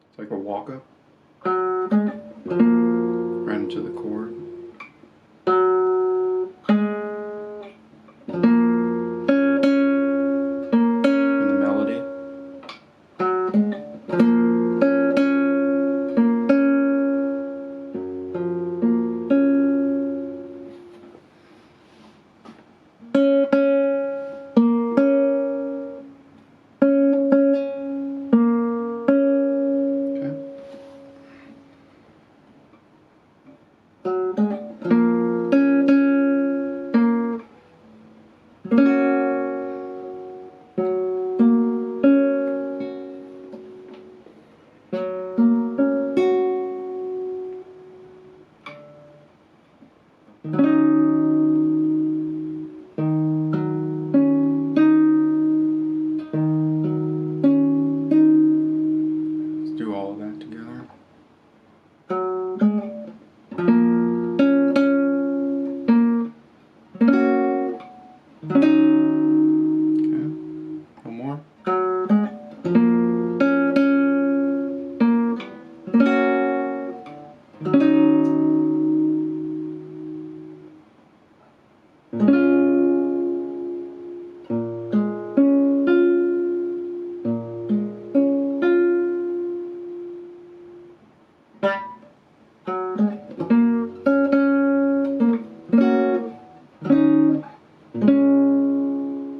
It's like a walk-up right into the chord. And the melody. Do all of that together. Okay, one more.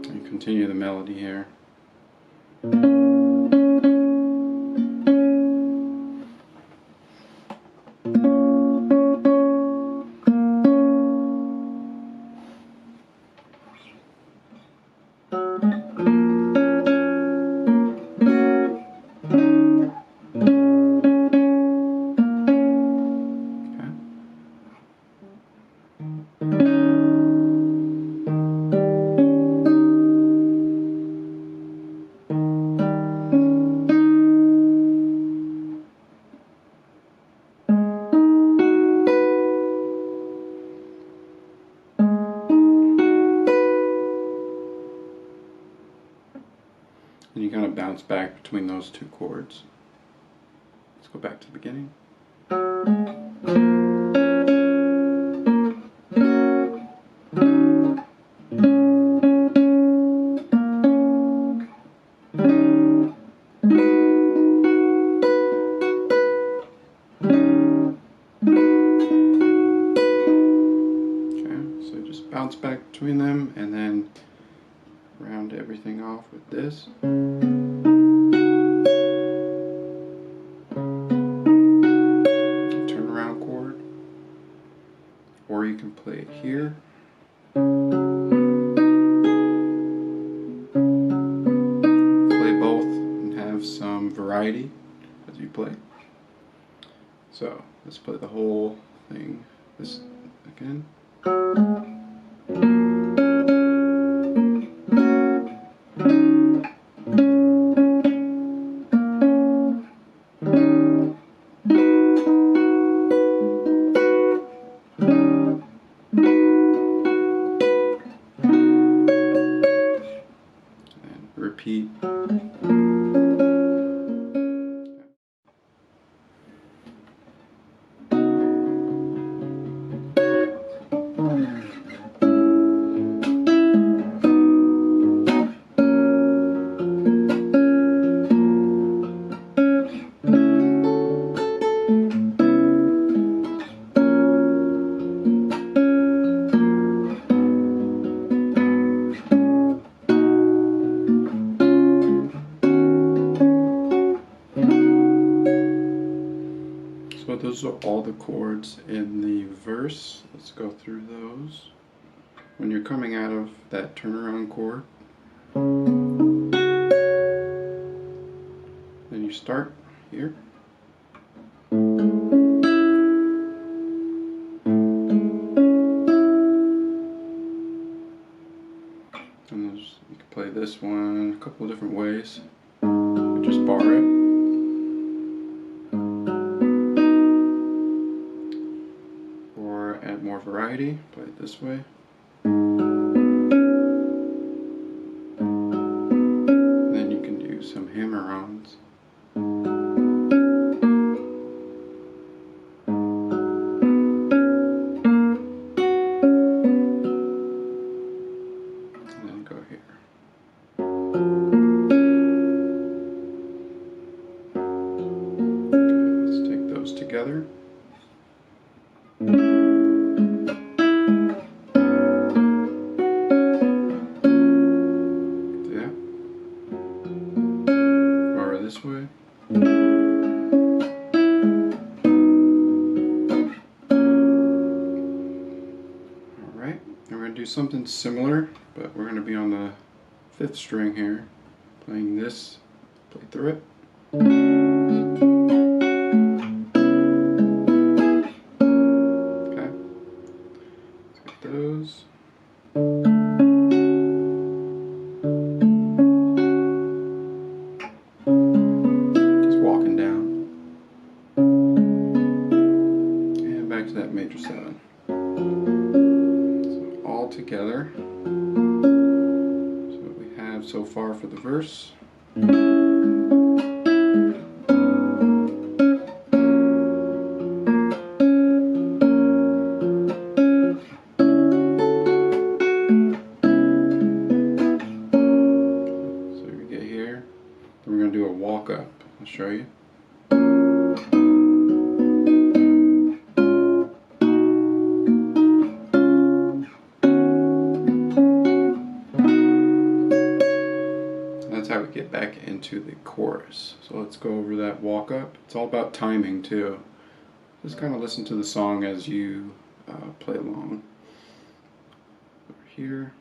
And continue the melody here. And you kind of bounce back between those two chords. Let's go back to the beginning. Okay, so just bounce back between them and then round everything off with this. Turnaround chord. Or you can play it here. Play both and have some variety as you play. So let's play the whole thing this again. Repeat. So those are all the chords in the verse. Let's go through those. When you're coming out of that turnaround chord, then you start here. And you can play this one a couple of different ways. You just bar it. Or add more variety, play it this way. Then you can do some hammer-ons. Go here. Okay, let's take those together. Yeah. Or this way. Alright, and we're going to do something similar, but we're going to be on the 5th string here, playing this, play through it. Okay, let's get those. Just walking down. And back to that major 7. So all together. So far for the verse. So we get here, then we're going to do a walk up. I'll show you. That's how we get back into the chorus. So let's go over that walk up. It's all about timing too. Just kind of listen to the song as you play along. Over here.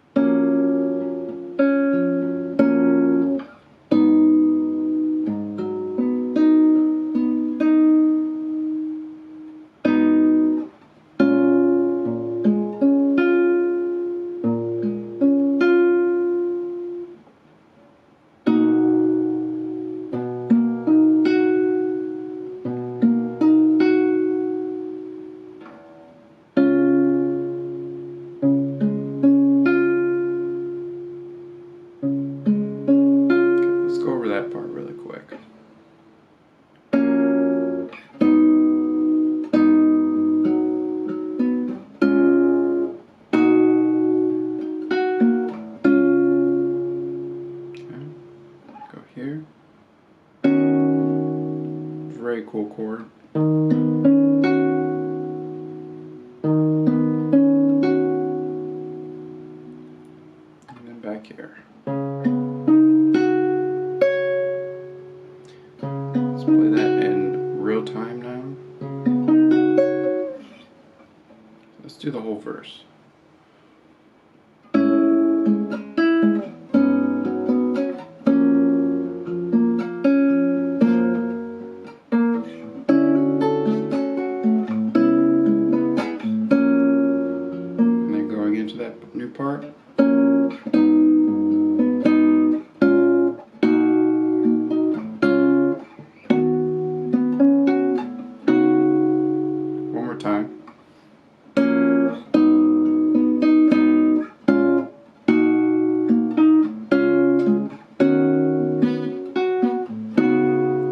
That part really quick. Okay. Go here. Very cool chord. And then back here. Play that in real time now. Let's do the whole verse. And then going into that new part. Time.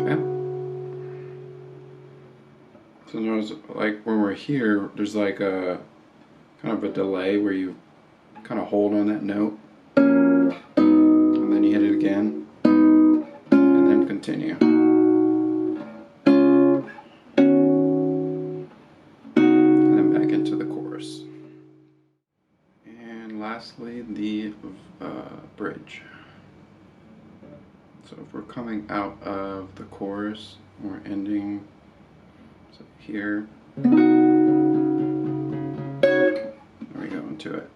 Okay. So notice, like when we're here, there's like a kind of a delay where you kind of hold on that note, and then you hit it again, and then continue. Lastly, the bridge. So if we're coming out of the chorus, we're ending so here, then we go into it.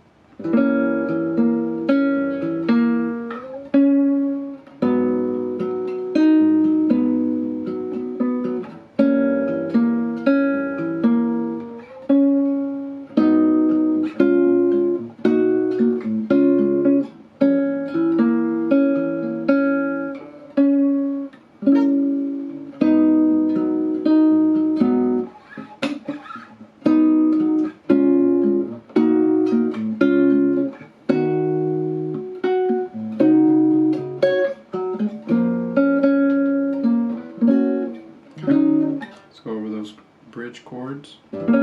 switch chords. And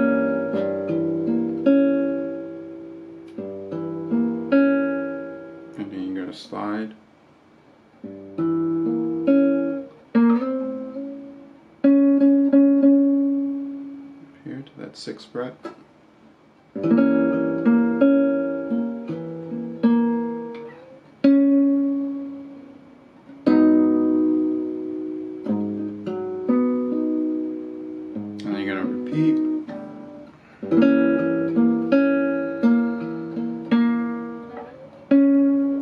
then you're going to slide. Here to that 6th fret. And then you're going to repeat.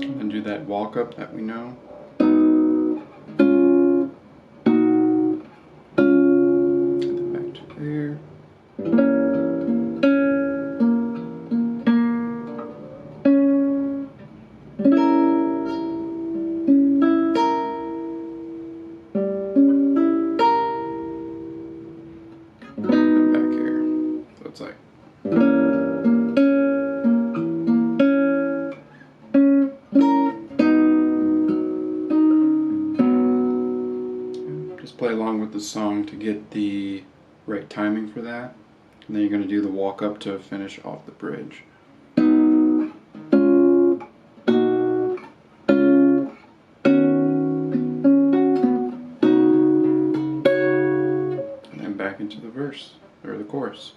And then do that walk up that we know. And then back to there. It's like just play along with the song to get the right timing for that, and then you're going to do the walk up to finish off the bridge. And then back into the verse or the chorus.